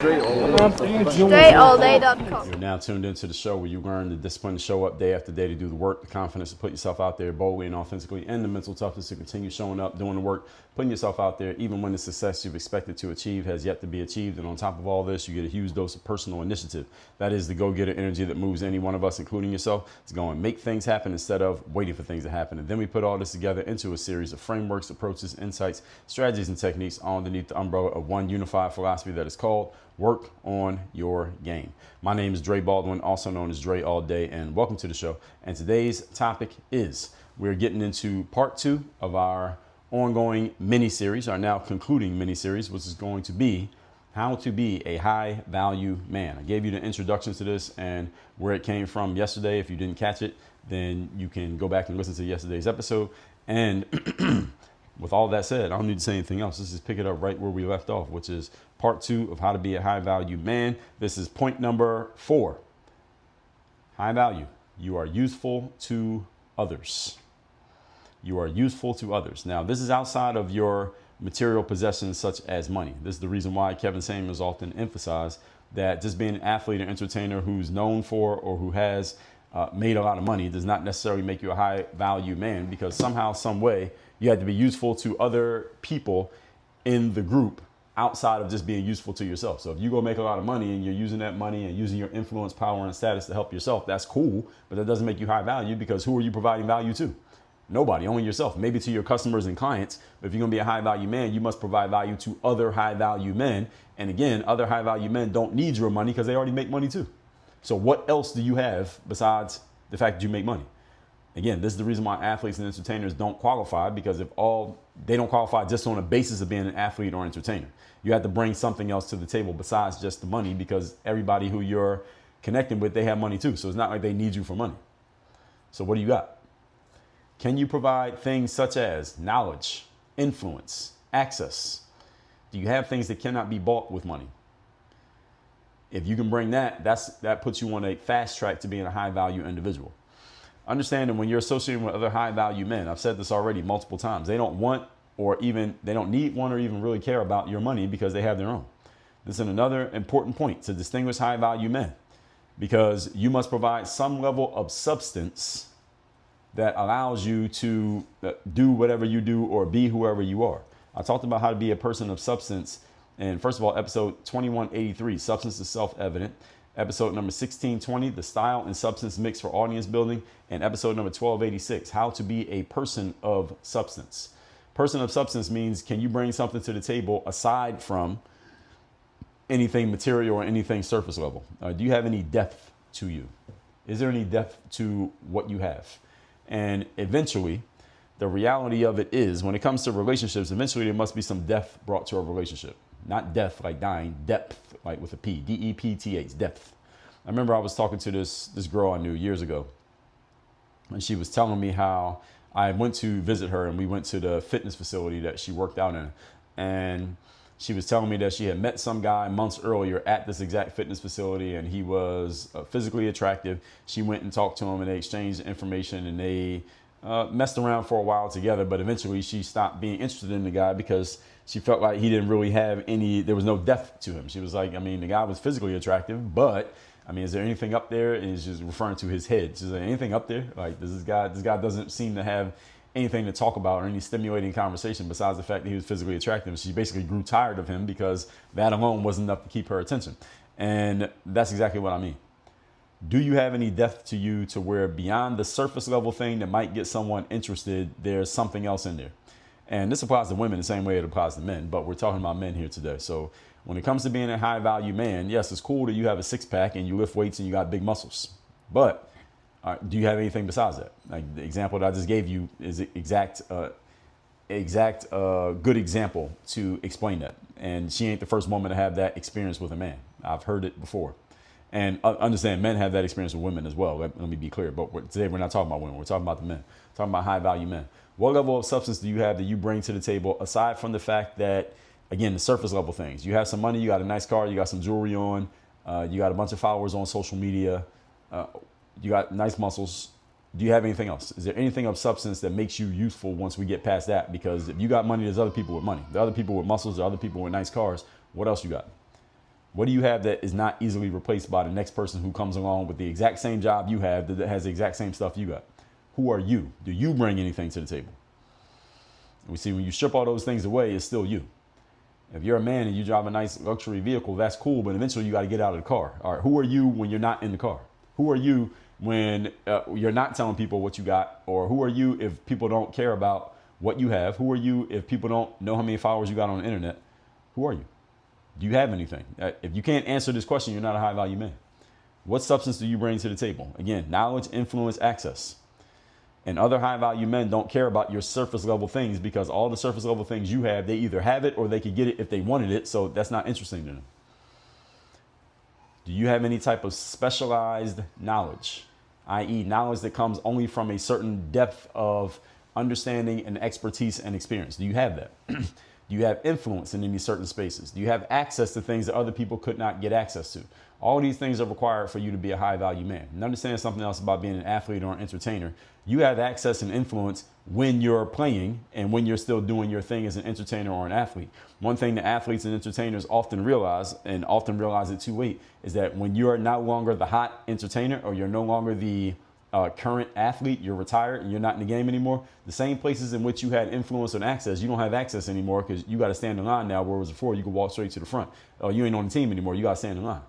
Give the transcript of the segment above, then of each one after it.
StrayAllDay.com. You're now tuned into the show where you learn the discipline to show up day after day, to do the work, the confidence to put yourself out there boldly and authentically, and the mental toughness to continue showing up, doing the work, putting yourself out there, even when the success you've expected to achieve has yet to be achieved. And on top of all this, you get a huge dose of personal initiative. That is the go-getter energy that moves any one of us, including yourself, to go and make things happen instead of waiting for things to happen. And then we put all this together into a series of frameworks, approaches, insights, strategies, and techniques all underneath the umbrella of one unified philosophy that is called Work on Your Game. My name is Dre Baldwin, also known as Dre All Day, and welcome to the show. And today's topic is, we're getting into part 2 of our ongoing mini-series, our now concluding mini-series, which is going to be how to be a high-value man. I gave you the introduction to this and where it came from yesterday. If you didn't catch it, then you can go back and listen to yesterday's episode. And with all that said, I don't need to say anything else. Let's just pick it up right where we left off, which is part 2 of how to be a high-value man. This is point number 4. High value. You are useful to others. You are useful to others. Now, this is outside of your material possessions such as money. This is the reason why Kevin Samuels often emphasized that just being an athlete or entertainer who's known for or who has made a lot of money does not necessarily make you a high-value man, because somehow, some way, you have to be useful to other people in the group outside of just being useful to yourself. So if you go make a lot of money and you're using that money and using your influence, power, and status to help yourself, that's cool, but that doesn't make you high value, because who are you providing value to? Nobody, only yourself. Maybe to your customers and clients, but if you're gonna be a high value man, you must provide value to other high value men. And again, other high value men don't need your money because they already make money too. So what else do you have besides the fact that you make money? Again, this is the reason why athletes and entertainers don't qualify, because they don't qualify just on the basis of being an athlete or entertainer. You have to bring something else to the table besides just the money, because everybody who you're connecting with, they have money too. So it's not like they need you for money. So what do you got? Can you provide things such as knowledge, influence, access? Do you have things that cannot be bought with money? If you can bring that, that puts you on a fast track to being a high value individual. Understand that when you're associating with other high value men, I've said this already multiple times, they don't want they don't need one or even really care about your money because they have their own. This is another important point to distinguish high value men, because you must provide some level of substance that allows you to do whatever you do or be whoever you are. I talked about how to be a person of substance. And first of all, episode 2183, substance is self-evident. Episode number 1620, the style and substance mix for audience building. And episode number 1286, how to be a person of substance. Person of substance means, can you bring something to the table aside from anything material or anything surface level? Do you have any depth to you? Is there any depth to what you have? And eventually, the reality of it is, when it comes to relationships, eventually there must be some depth brought to a relationship. Not death like dying, depth like with a P, D-E-P-T-H, depth. I remember I was talking to this girl I knew years ago, and she was telling me how I went to visit her, and we went to the fitness facility that she worked out in. And she was telling me that she had met some guy months earlier at this exact fitness facility, and he was physically attractive. She went and talked to him, and they exchanged information, and they messed around for a while together. But eventually she stopped being interested in the guy because she felt like he didn't really have there was no depth to him. She was like, I mean, the guy was physically attractive, but I mean, is there anything up there? And he's just referring to his head. She's like, anything up there? Like, this guy doesn't seem to have anything to talk about or any stimulating conversation besides the fact that he was physically attractive. She basically grew tired of him because that alone wasn't enough to keep her attention. And that's exactly what I mean. Do you have any depth to you to where beyond the surface level thing that might get someone interested, there's something else in there? And this applies to women the same way it applies to men, but we're talking about men here today. So when it comes to being a high value man, yes, it's cool that you have a six pack and you lift weights and you got big muscles, but do you have anything besides that? Like the example that I just gave you is exact good example to explain that. And she ain't the first woman to have that experience with a man. I've heard it before. And understand, men have that experience with women as well. Let me be clear. But today we're not talking about women. We're talking about the men. We're talking about high value men. What level of substance do you have that you bring to the table, aside from the fact that, again, the surface level things? You have some money, you got a nice car, you got some jewelry on, you got a bunch of followers on social media, you got nice muscles. Do you have anything else? Is there anything of substance that makes you useful once we get past that? Because if you got money, there's other people with money. There are other people with muscles, there are other people with nice cars. What else you got? What do you have that is not easily replaced by the next person who comes along with the exact same job you have that has the exact same stuff you got? Who are you? Do you bring anything to the table? We see when you strip all those things away, it's still you. If you're a man and you drive a nice luxury vehicle, that's cool, but eventually you got to get out of the car. All right, who are you when you're not in the car? Who are you when you're not telling people what you got? Or who are you if people don't care about what you have? Who are you if people don't know how many followers you got on the internet? Who are you? Do you have anything? If you can't answer this question, you're not a high value man. What substance do you bring to the table? Again, knowledge, influence, access. And other high value men don't care about your surface level things because all the surface level things you have, they either have it or they could get it if they wanted it. So that's not interesting to them. Do you have any type of specialized knowledge, i.e. knowledge that comes only from a certain depth of understanding and expertise and experience? Do you have that? Do you have influence in any certain spaces? Do you have access to things that other people could not get access to? All these things are required for you to be a high value man. And understand something else about being an athlete or an entertainer. You have access and influence when you're playing and when you're still doing your thing as an entertainer or an athlete. One thing that athletes and entertainers often realize, and often realize it too late, is that when you are no longer the hot entertainer or you're no longer the current athlete, you're retired and you're not in the game anymore, the same places in which you had influence and access, you don't have access anymore because you got to stand in line now, whereas before you could walk straight to the front. Oh, you ain't on the team anymore, you got to stand in line.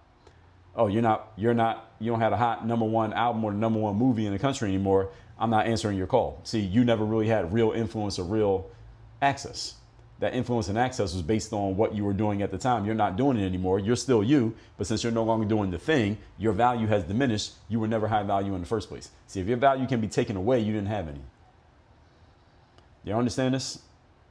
Oh, you don't have a hot #1 album or the #1 movie in the country anymore. I'm not answering your call. See, you never really had real influence or real access. That influence and access was based on what you were doing at the time. You're not doing it anymore. You're still you, but since you're no longer doing the thing, your value has diminished. You were never high value in the first place. See, if your value can be taken away, you didn't have any. You understand this?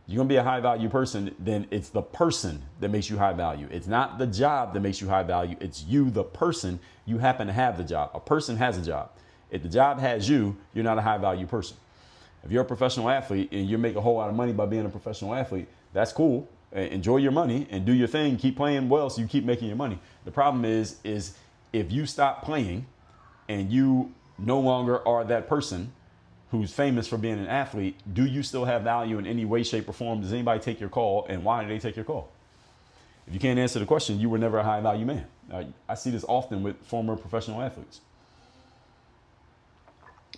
You're going to be a high value person, then it's the person that makes you high value. It's not the job that makes you high value. It's you, the person. You happen to have the job. A person has a job. If the job has you, you're not a high value person. If you're a professional athlete and you make a whole lot of money by being a professional athlete, that's cool. Enjoy your money and do your thing. Keep playing well so you keep making your money. The problem is if you stop playing and you no longer are that person who's famous for being an athlete, do you still have value in any way, shape, or form? Does anybody take your call, and why did they take your call? If you can't answer the question, you were never a high value man. I see this often with former professional athletes.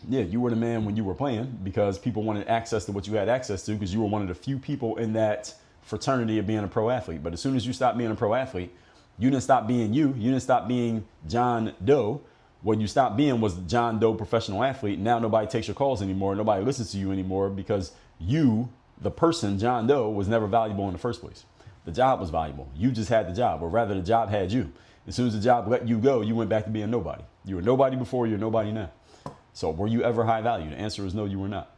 Yeah, you were the man when you were playing because people wanted access to what you had access to because you were one of the few people in that fraternity of being a pro athlete. But as soon as you stopped being a pro athlete, you didn't stop being you. You didn't stop being John Doe. What you stopped being was John Doe professional athlete. Now nobody takes your calls anymore. Nobody listens to you anymore because you, the person, John Doe, was never valuable in the first place. The job was valuable. You just had the job, or rather the job had you. As soon as the job let you go, you went back to being nobody. You were nobody before, you're nobody now. So were you ever high value? The answer is no, you were not.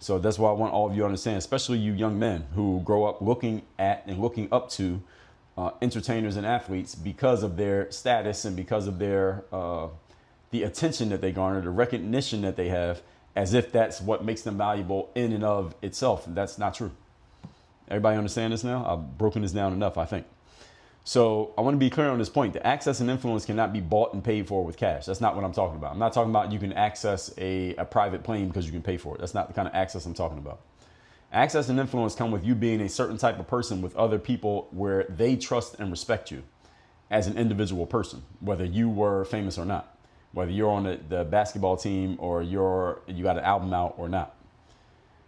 So that's why I want all of you to understand, especially you young men who grow up looking at and looking up to entertainers and athletes because of their status and because of their the attention that they garner, the recognition that they have, as if that's what makes them valuable in and of itself. That's not true. Everybody understand this now? I've broken this down enough, I think. So I want to be clear on this point. The access and influence cannot be bought and paid for with cash. That's not what I'm talking about. I'm not talking about you can access a private plane because you can pay for it. That's not the kind of access I'm talking about. Access and influence come with you being a certain type of person with other people where they trust and respect you as an individual person, whether you were famous or not, whether you're on the basketball team or you got an album out or not.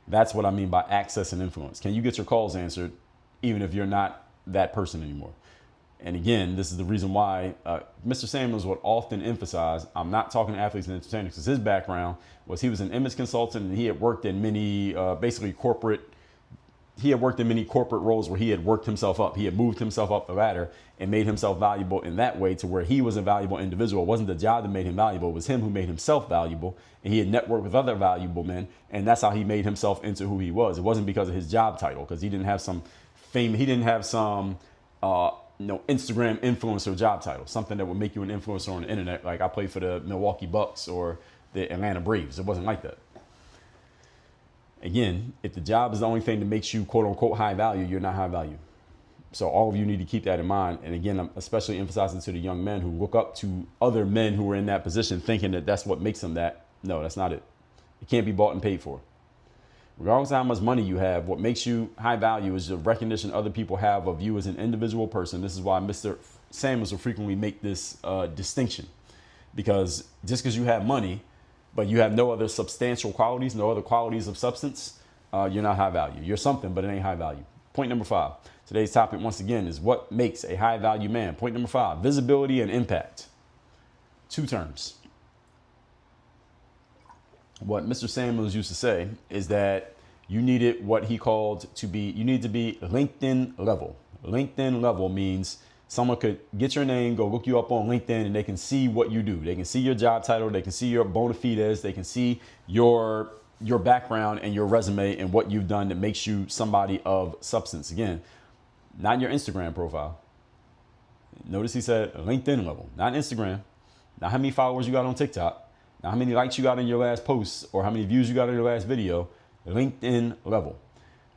That's what I mean by access and influence. Can you get your calls answered even if you're not that person anymore? And again, this is the reason why Mr. Samuels would often emphasize, I'm not talking to athletes and entertainers, because his background was he was an image consultant and he had worked in many corporate roles where he had worked himself up. He had moved himself up the ladder and made himself valuable in that way to where he was a valuable individual. It wasn't the job that made him valuable. It was him who made himself valuable. And he had networked with other valuable men. And that's how he made himself into who he was. It wasn't because of his job title, because he didn't have some fame. He didn't have some Instagram influencer job title, something that would make you an influencer on the internet. Like I played for the Milwaukee Bucks or the Atlanta Braves. It wasn't like that. Again, if the job is the only thing that makes you quote unquote high value, you're not high value. So all of you need to keep that in mind. And again, I'm especially emphasizing to the young men who look up to other men who are in that position thinking that that's what makes them that. No, that's not it. It can't be bought and paid for. Regardless of how much money you have, what makes you high value is the recognition other people have of you as an individual person. This is why Mr. Samuels will frequently make this distinction, because just because you have money, but you have no other substantial qualities, no other qualities of substance, you're not high value. You're something, but it ain't high value. Point number 5. Today's topic, once again, is what makes a high value man. Point number 5, visibility and impact. 2 terms. What Mr. Samuels used to say is that you needed what he called to be, you need to be LinkedIn level. LinkedIn level means someone could get your name, go look you up on LinkedIn, and they can see what you do. They can see your job title. They can see your bona fides. They can see your background and your resume and what you've done that makes you somebody of substance. Again, not your Instagram profile. Notice he said LinkedIn level, not Instagram, not how many followers you got on TikTok, not how many likes you got on your last post or how many views you got on your last video. LinkedIn level.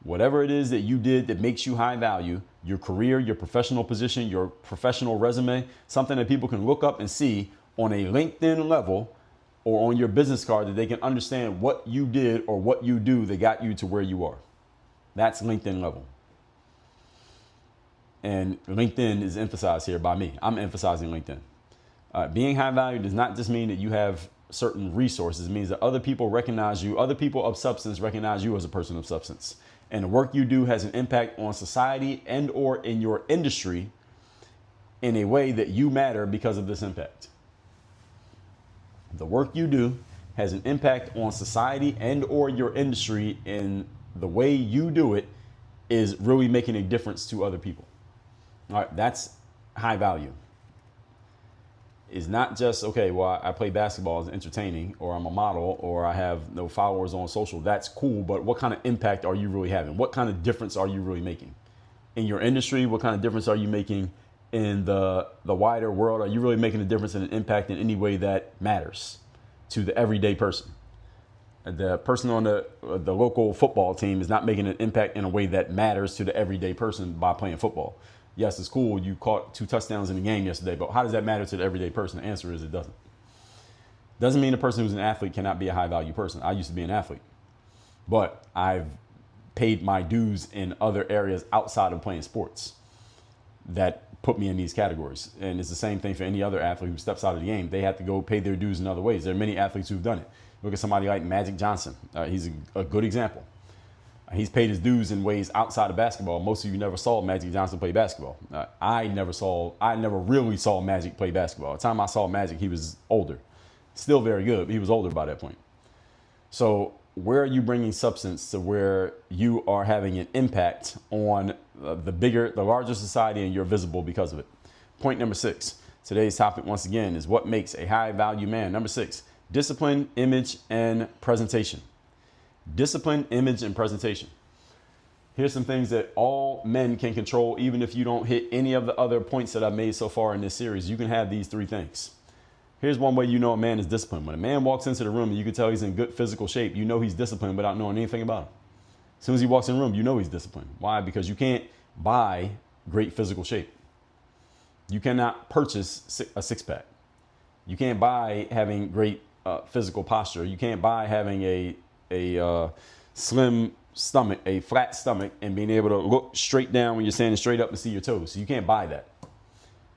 Whatever it is that you did that makes you high value, your career, your professional position, your professional resume, something that people can look up and see on a LinkedIn level or on your business card, that they can understand what you did or what you do that got you to where you are. That's LinkedIn level. And LinkedIn is emphasized here by me. I'm emphasizing LinkedIn. Being high value does not just mean that you have certain resources. It means that other people recognize you, other people of substance recognize you as a person of substance. And the work you do has an impact on society and or in your industry in a way that you matter because of this impact. The work you do has an impact on society and or your industry, and the way you do it is really making a difference to other people. All right, that's high value. Is not just, okay, well, I play basketball as entertaining, or I'm a model, or I have no followers on social. That's cool, but what kind of impact are you really having? What kind of difference are you really making in your industry? What kind of difference are you making in the wider world? Are you really making a difference and an impact in any way that matters to the everyday person? The person on the local football team is not making an impact in a way that matters to the everyday person by playing football. Yes, it's cool. You caught 2 touchdowns in the game yesterday, but how does that matter to the everyday person? The answer is it doesn't. Doesn't mean a person who's an athlete cannot be a high value person. I used to be an athlete, but I've paid my dues in other areas outside of playing sports that put me in these categories. And it's the same thing for any other athlete who steps out of the game. They have to go pay their dues in other ways. There are many athletes who've done it. Look at somebody like Magic Johnson. He's a good example. He's paid his dues in ways outside of basketball. Most of you never saw Magic Johnson play basketball. I never really saw Magic play basketball. The time I saw Magic, he was older. Still very good, but he was older by that point. So where are you bringing substance to where you are having an impact on the larger society, and you're visible because of it? Point number 6. Today's topic, once again, is what makes a high value man. Number 6, discipline, image, and presentation. Discipline, image, and presentation. Here's some things that all men can control, even if you don't hit any of the other points that I've made so far in this series. You can have these 3 things. Here's one way you know a man is disciplined. When a man walks into the room and you can tell he's in good physical shape, you know he's disciplined without knowing anything about him. As soon as he walks in the room, you know he's disciplined. Why? Because you can't buy great physical shape. You cannot purchase a 6-pack. You can't buy having great physical posture. You can't buy having a slim stomach, a flat stomach, and being able to look straight down when you're standing straight up and see your toes. So you can't buy that.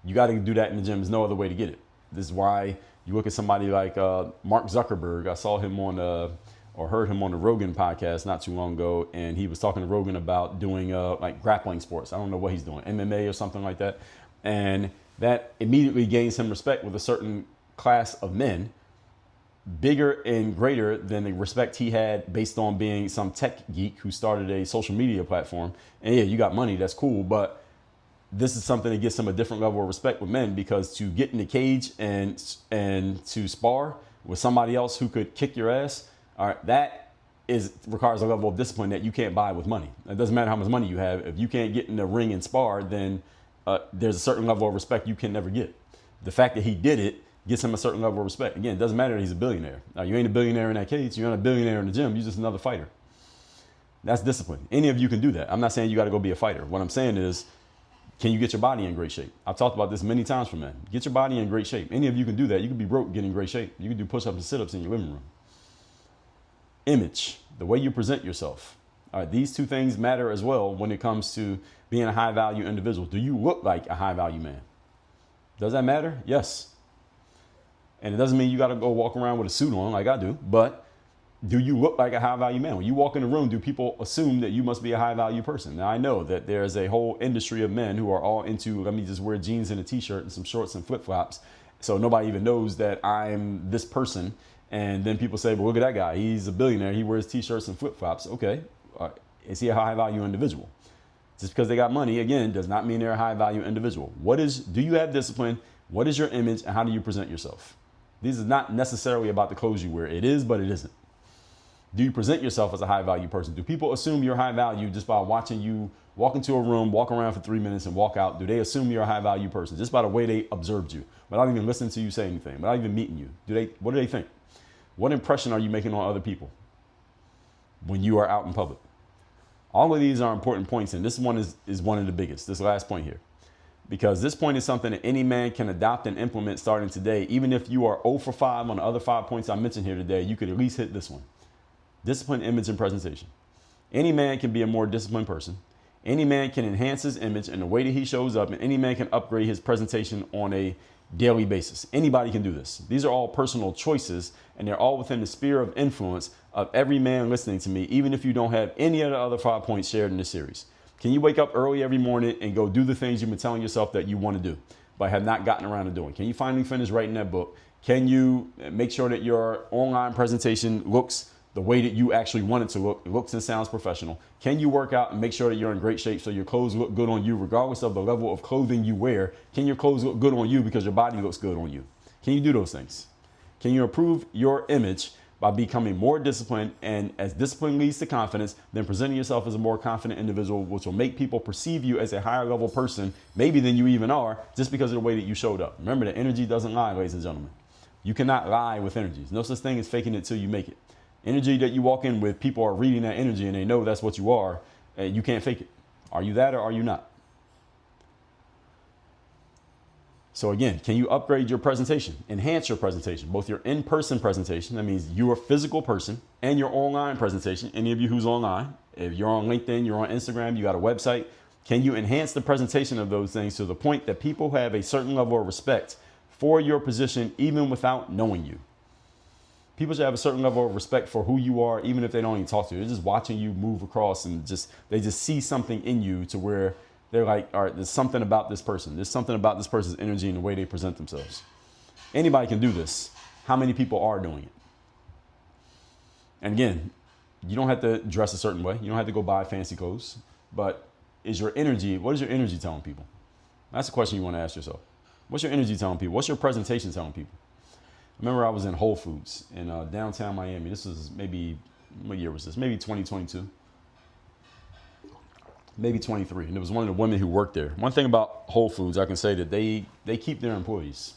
You got to do that in the gym. There's no other way to get it. This is why you look at somebody like Mark Zuckerberg. I saw him or heard him on the Rogan podcast not too long ago, and he was talking to Rogan about doing like grappling sports. I don't know what he's doing, MMA or something like that. And that immediately gains him respect with a certain class of men, bigger and greater than the respect he had based on being some tech geek who started a social media platform. And yeah, you got money, that's cool, but this is something that gets him a different level of respect with men, because to get in the cage and to spar with somebody else who could kick your ass, all right, that requires a level of discipline that you can't buy with money. It doesn't matter how much money you have. If you can't get in the ring and spar, then there's a certain level of respect you can never get. The fact that he did it gets him a certain level of respect. Again, it doesn't matter that he's a billionaire. You ain't a billionaire in that cage. You're not a billionaire in the gym. You're just another fighter. That's discipline. Any of you can do that. I'm not saying you got to go be a fighter. What I'm saying is, can you get your body in great shape? I've talked about this many times for men. Get your body in great shape. Any of you can do that. You can be broke, get in great shape. You can do push-ups and sit-ups in your living room. image, the way you present yourself. All right, these two things matter as well when it comes to being a high value individual. Do you look like a high value man? Does that matter? Yes. And it doesn't mean you got to go walk around with a suit on like I do, but do you look like a high value man? When you walk in the room, do people assume that you must be a high value person? Now, I know that there's a whole industry of men who are all into, let me just wear jeans and a t-shirt and some shorts and flip flops. So nobody even knows that I'm this person. And then people say, well, look at that guy. He's a billionaire. He wears t-shirts and flip flops. Okay. Is he a high value individual? Just because they got money, again, does not mean they're a high value individual. Do you have discipline? What is your image and how do you present yourself? This is not necessarily about the clothes you wear. It is, but it isn't. Do you present yourself as a high value person? Do people assume you're high value just by watching you walk into a room, walk around for 3 minutes and walk out? Do they assume you're a high value person just by the way they observed you, without even listening to you say anything, without even meeting you? What do they think? What impression are you making on other people when you are out in public? All of these are important points, and this one is one of the biggest, this last point here. Because this point is something that any man can adopt and implement starting today. Even if you are 0 for 5 on the other 5 points I mentioned here today, you could at least hit this one. Discipline, image, and presentation. Any man can be a more disciplined person. Any man can enhance his image and the way that he shows up, and any man can upgrade his presentation on a daily basis. Anybody can do this. These are all personal choices, and they're all within the sphere of influence of every man listening to me, even if you don't have any of the other 5 points shared in this series. Can you wake up early every morning and go do the things you've been telling yourself that you want to do, but have not gotten around to doing? Can you finally finish writing that book? Can you make sure that your online presentation looks the way that you actually want it to look? It looks and sounds professional. Can you work out and make sure that you're in great shape so your clothes look good on you, regardless of the level of clothing you wear? Can your clothes look good on you because your body looks good on you? Can you do those things? Can you improve your image by becoming more disciplined? And as discipline leads to confidence, then presenting yourself as a more confident individual, which will make people perceive you as a higher level person, maybe than you even are, just because of the way that you showed up. Remember that energy doesn't lie, ladies and gentlemen. You cannot lie with energy. There's no such thing as faking it till you make it. Energy that you walk in with, people are reading that energy and they know that's what you are, and you can't fake it. Are you that or are you not? So again, can you upgrade your presentation, enhance your presentation, both your in-person presentation, that means you're a physical person, and your online presentation, any of you who's online, if you're on LinkedIn, you're on Instagram, you got a website, can you enhance the presentation of those things to the point that people have a certain level of respect for your position even without knowing you? People should have a certain level of respect for who you are, even if they don't even talk to you. They're just watching you move across and they just see something in you to where they're like, all right, there's something about this person. There's something about this person's energy and the way they present themselves. Anybody can do this. How many people are doing it? And again, you don't have to dress a certain way. You don't have to go buy fancy clothes. But what is your energy telling people? That's the question you want to ask yourself. What's your energy telling people? What's your presentation telling people? I remember I was in Whole Foods in downtown Miami. This was what year was this? Maybe 2022. Maybe 23. And it was one of the women who worked there. One thing about Whole Foods, I can say that they keep their employees.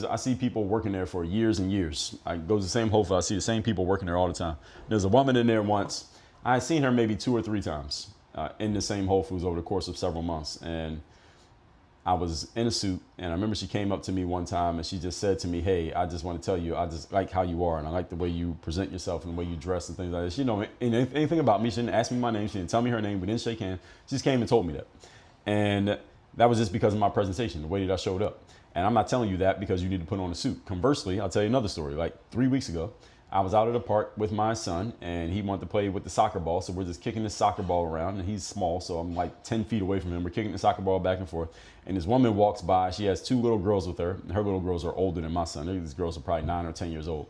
I see people working there for years and years. I go to the same Whole Foods. I see the same people working there all the time. There's a woman in there once. I had seen her maybe 2 or 3 times in the same Whole Foods over the course of several months. And I was in a suit, and I remember she came up to me one time and she just said to me, hey, I just want to tell you, I just like how you are, and I like the way you present yourself and the way you dress and things like that. She didn't know anything about me. She didn't ask me my name. She didn't tell me her name. We didn't shake hands. She just came and told me that. And that was just because of my presentation, the way that I showed up. And I'm not telling you that because you need to put on a suit. Conversely, I'll tell you another story. Like 3 weeks ago, I was out at the park with my son, and he wanted to play with the soccer ball. So we're just kicking this soccer ball around, and he's small, so I'm like 10 feet away from him. We're kicking the soccer ball back and forth. And this woman walks by. She has 2 little girls with her. And her little girls are older than my son. These girls are probably 9 or 10 years old.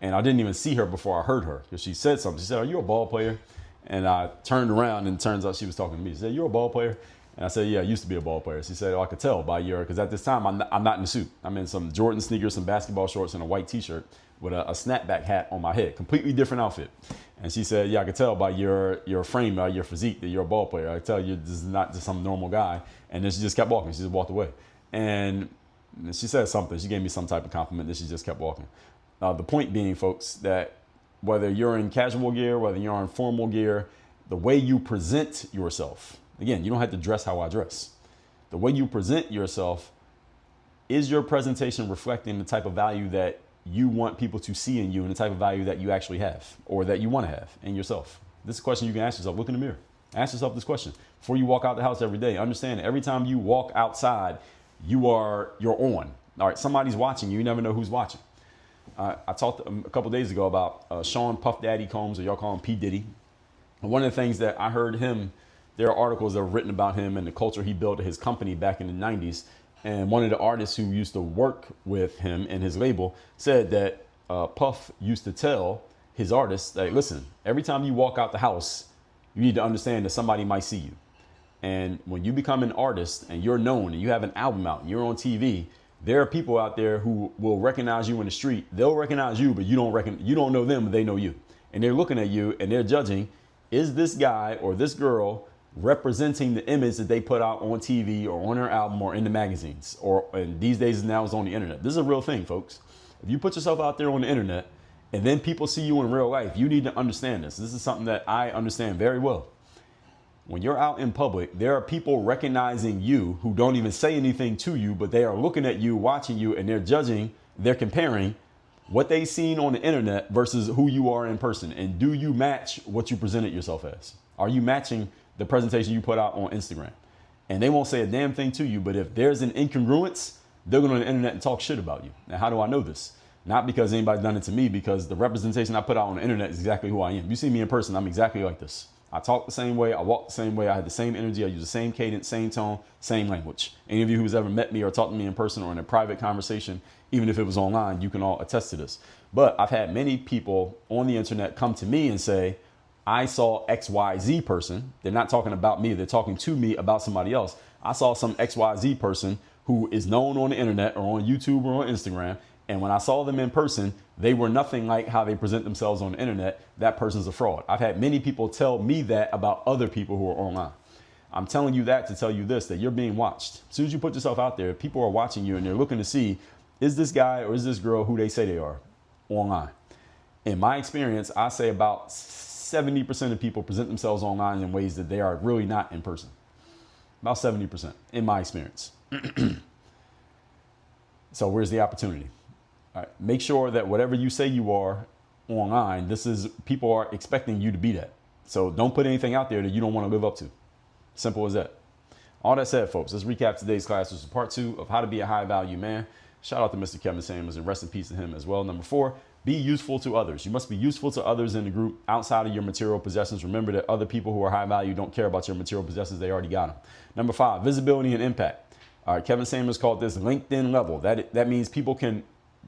And I didn't even see her before I heard her, because she said something. She said, are you a ball player? And I turned around, and it turns out she was talking to me. She said, you're a ball player? And I said, yeah, I used to be a ball player. She said, oh, I could tell by because at this time, I'm not in a suit. I'm in some Jordan sneakers, some basketball shorts, and a white T-shirt with a snapback hat on my head. Completely different outfit. And she said, yeah, I could tell by your frame, by your physique, that you're a ball player. I could tell you this is not just some normal guy. And then she just kept walking. She just walked away. And she said something. She gave me some type of compliment. Then she just kept walking. The point being, folks, that whether you're in casual gear, whether you're in formal gear, the way you present yourself, again, you don't have to dress how I dress. The way you present yourself, is your presentation reflecting the type of value that you want people to see in you and the type of value that you actually have or that you want to have in yourself? This is a question you can ask yourself. Look in the mirror. Ask yourself this question before you walk out the house every day. Understand that every time you walk outside, you're on. All right, somebody's watching you. You never know who's watching. I talked a couple days ago about Sean Puff Daddy Combs, or y'all call him P. Diddy. And one of the things that I heard there are articles that were written about him and the culture he built at his company back in the 90s. And one of the artists who used to work with him and his label said that Puff used to tell his artists, like, listen, every time you walk out the house, you need to understand that somebody might see you. And when you become an artist and you're known and you have an album out and you're on TV, there are people out there who will recognize you in the street. They'll recognize you, but you don't know them, but they know you. And they're looking at you and they're judging, is this guy or this girl representing the image that they put out on TV or on their album or in the magazines, and these days now it's on the internet. This is a real thing, folks. If you put yourself out there on the internet and then people see you in real life, you need to understand this. This is something that I understand very well. When you're out in public, there are people recognizing you who don't even say anything to you, but they are looking at you, watching you, and they're judging, they're comparing what they've seen on the internet versus who you are in person. And do you match what you presented yourself as? Are you matching the presentation you put out on Instagram? And they won't say a damn thing to you, but if there's an incongruence, they're going on the internet and talk shit about you. Now, how do I know this? Not because anybody's done it to me, because the representation I put out on the internet is exactly who I am. You see me in person, I'm exactly like this. I talk the same way, I walk the same way, I have the same energy, I use the same cadence, same tone, same language. Any of you who's ever met me or talked to me in person or in a private conversation, even if it was online, you can all attest to this. But I've had many people on the internet come to me and say, I saw XYZ person. They're not talking about me, they're talking to me about somebody else. I saw some XYZ person who is known on the internet or on YouTube or on Instagram. And when I saw them in person, they were nothing like how they present themselves on the internet. That person's a fraud. I've had many people tell me that about other people who are online. I'm telling you that to tell you this, that you're being watched. As soon as you put yourself out there, people are watching you and they're looking to see, is this guy or is this girl who they say they are online? In my experience, I say about 70% of people present themselves online in ways that they are really not in person. About 70% in my experience. So where's the opportunity? All right, make sure that whatever you say you are online, people are expecting you to be that. So don't put anything out there that you don't want to live up to. Simple as that. All that said, folks, let's recap today's class. This is part 2 of how to be a high value man. Shout out to Mr. Kevin Samuels and rest in peace to him as well. Number 4, be useful to others. You must be useful to others in the group outside of your material possessions. Remember that other people who are high value don't care about your material possessions. They already got them. Number 5, visibility and impact. All right, Kevin Samuels called this LinkedIn level. That means people can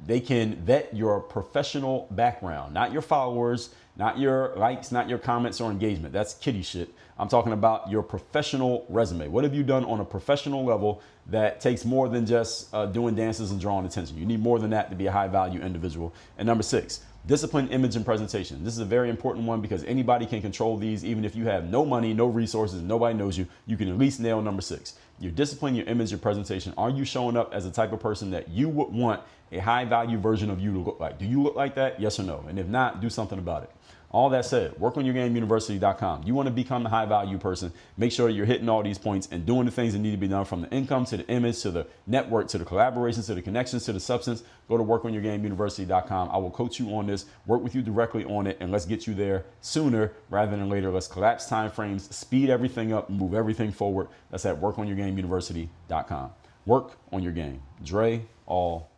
vet your professional background, not your followers, not your likes, not your comments or engagement. That's kiddie shit. I'm talking about your professional resume. What have you done on a professional level that takes more than just doing dances and drawing attention? You need more than that to be a high value individual. And number 6, discipline, image, and presentation. This is a very important one because anybody can control these. Even if you have no money, no resources, nobody knows you, you can at least nail number 6. Your discipline, your image, your presentation. Are you showing up as the type of person that you would want a high value version of you to look like? Do you look like that? Yes or no? And if not, do something about it. All that said, workonyourgameuniversity.com. You want to become the high value person. Make sure you're hitting all these points and doing the things that need to be done, from the income to the image to the network to the collaborations to the connections to the substance. Go to workonyourgameuniversity.com. I will coach you on this, work with you directly on it, and let's get you there sooner rather than later. Let's collapse time frames, speed everything up, move everything forward. That's at workonyourgameuniversity.com. Work on your game. Dre, all